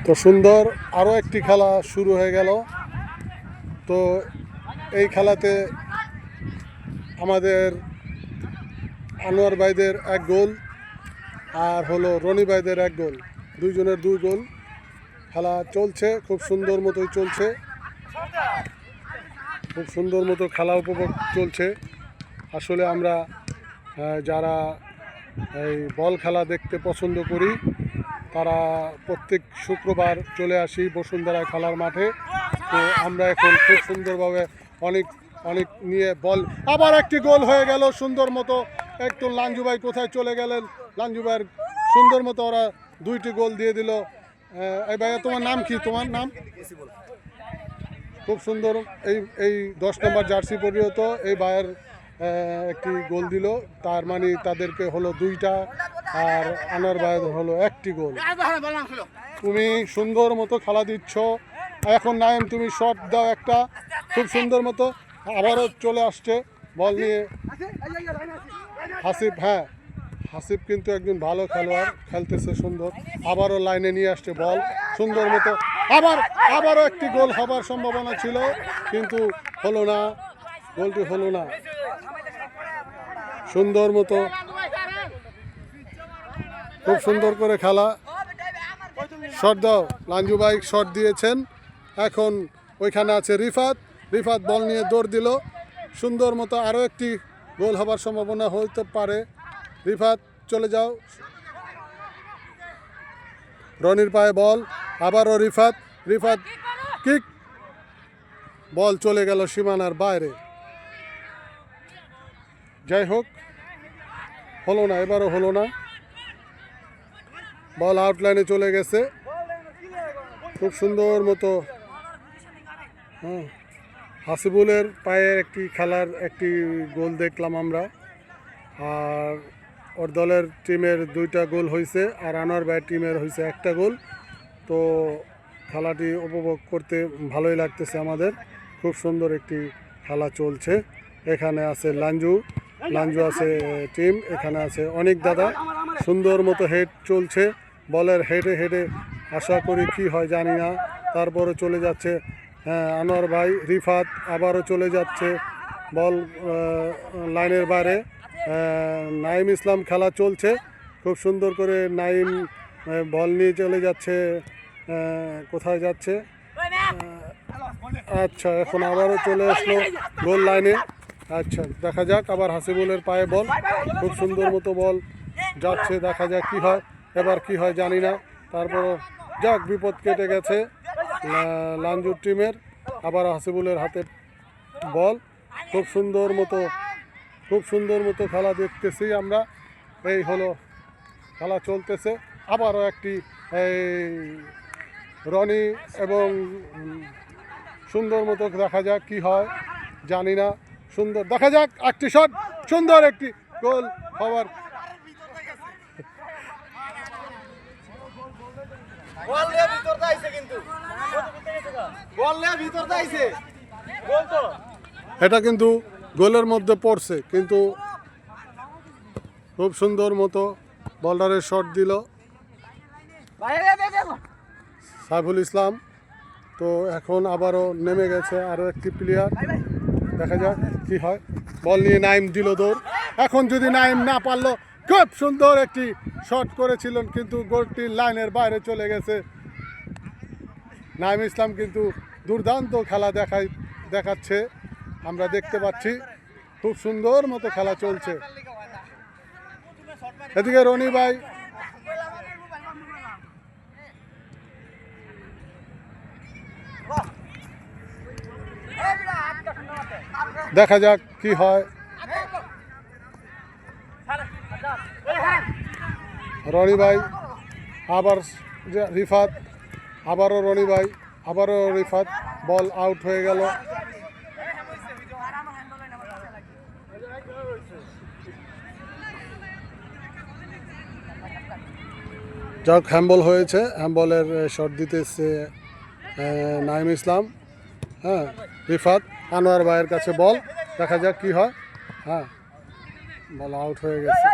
তো সুন্দর আরও একটি খেলা শুরু হয়ে গেল। তো এই খেলাতে আমাদের আনোয়ার ভাইদের 1 গোল আর হলো রনি ভাইদের 1 গোল, দুইজনের 2 গোল। খেলা চলছে, খুব সুন্দর মতোই চলছে, খুব সুন্দর মতো খেলা উপভোগ চলছে। আসলে আমরা যারা এই বল খেলা দেখতে পছন্দ করি তারা প্রত্যেক শুক্রবার চলে আসি বসুন্ধরা খেলার মাঠে। তো আমরা এখন খুব সুন্দরভাবে অনেক অনেক নিয়ে বল, আবার একটি গোল হয়ে গেল সুন্দর মতো। একটু লাঞ্জু ভাই কোথায় চলে গেলেন, লাঞ্জু ভাইয়ের সুন্দর মতো ওরা 2টি গোল দিয়ে দিল। এই ভাইয়া তোমার নাম কি? তোমার নাম? খুব সুন্দর এই এই 10 নম্বর জার্সি পরিহিত এই ভাইয়ের একটি গোল দিল, তার মানে তাদেরকে হলো 2টা আর আনোয়ার ভাইয়ের হলো 1টি গোল। তুমি সুন্দর মতো খেলা দিচ্ছ। এখন নাইম তুমি শট দাও একটা, খুব সুন্দর মতো। আবারও চলে আসছে বল নিয়ে হাসিব। হ্যাঁ, হাসিব কিন্তু একজন ভালো খেলোয়াড়, খেলতেছে সুন্দর। আবারও লাইনে নিয়ে আসছে বল সুন্দর মতো। আবারও একটি গোল হবার সম্ভাবনা ছিল কিন্তু হলো না, গোলটি হলো না। সুন্দর মতো খুব সুন্দর করে খেলা। শট দাও, লাঞ্জু ভাই শট দিয়েছেন। এখন ওইখানে আছে রিফাত, রিফাত বল নিয়ে দৌড় দিল সুন্দর মতো। আরও একটি গোল হবার সম্ভাবনা হতে পারে। রিফাত চলে যাও, রনির পায়ে বল, আবারও রিফাত, রিফাত কিক, বল চলে গেল সীমানার বাইরে। যাই হোক, হলো না, এবারও হলো না, বল আউটলাইনে চলে গেছে খুব সুন্দর মতো। হ্যাঁ, হাসিবুলের পায়ে একটি খেলার একটি গোল দেখলাম আমরা, আর ওর দলের টিমের 2টা গোল হয়েছে, আর আনোয়ার ভাইয়ের টিমের হয়েছে 1টা গোল। তো খেলাটি উপভোগ করতে ভালোই লাগতেছে আমাদের, খুব সুন্দর একটি খেলা চলছে। এখানে আছে লাঞ্জু, লাঞ্জু আছে টিম, এখানে আছে অনেক দাদা। সুন্দর মতো হেড চলছে, বলের হেডে হেডে আশা করি কি হয় জানি না। তারপরে চলে যাচ্ছে আনোয়ার ভাই, রিফাত আবারও চলে যাচ্ছে বল লাইনের বাইরে। নাইম ইসলাম খেলা চলছে খুব সুন্দর করে। নাইম বল নিয়ে চলে যাচ্ছে, কোথায় যাচ্ছে? আচ্ছা, এখন আবারও চলে আসলো গোল লাইনে। আচ্ছা, দেখা যাক, আবার হাসিবুলের পায়ে বল, খুব সুন্দর মতো বল যাচ্ছে, দেখা যাক কি হয়, এবার কি হয় জানি না। তারপরও যাক, বিপদ কেটে গেছে লাঞ্জুর টিমের। আবার হাসিবুলের হাতে বল, খুব সুন্দর মতো, খুব সুন্দর মতো খেলা দেখতেছি আমরা। এই হলো খেলা চলতেছে। আবারও একটি এই রনি এবং সুন্দর মতো, দেখা যাক কি হয় জানি না। সুন্দর, দেখা যাক, একটি শট, সুন্দর একটি গোল হওয়ার। এটা কিন্তু গোলের মধ্যে পড়ছে, কিন্তু খুব সুন্দর মতো বলারের শট দিল সাইফুল ইসলাম। তো এখন আবারও নেমে গেছে আরও একটি প্লেয়ার, দেখা যাক কি হয়। বল নিয়ে নাইম দিল দৌড়, এখন যদি নাইম না পারলো, খুব সুন্দর একটি শট করেছিলেন কিন্তু গোলটি লাইনের বাইরে চলে গেছে। নাইম ইসলাম কিন্তু দুর্দান্ত খেলা দেখাচ্ছে, আমরা দেখতে পাচ্ছি, খুব সুন্দর মতো খেলা চলছে। এদিকে রনি ভাই দেখা যাক কি হয়। রনি ভাই আবার রিফাত, আবারও রনি ভাই, আবারও রিফাত, বল আউট হয়ে গেল। যাক, হ্যাম্বল হয়েছে, হ্যাম্বলের শট দিতেছে নাইম ইসলাম। হ্যাঁ, রিফাত, আনোয়ার ভাইয়ের কাছে বল, দেখা যাক কি হয়। হ্যাঁ, বল আউট হয়ে গেছে।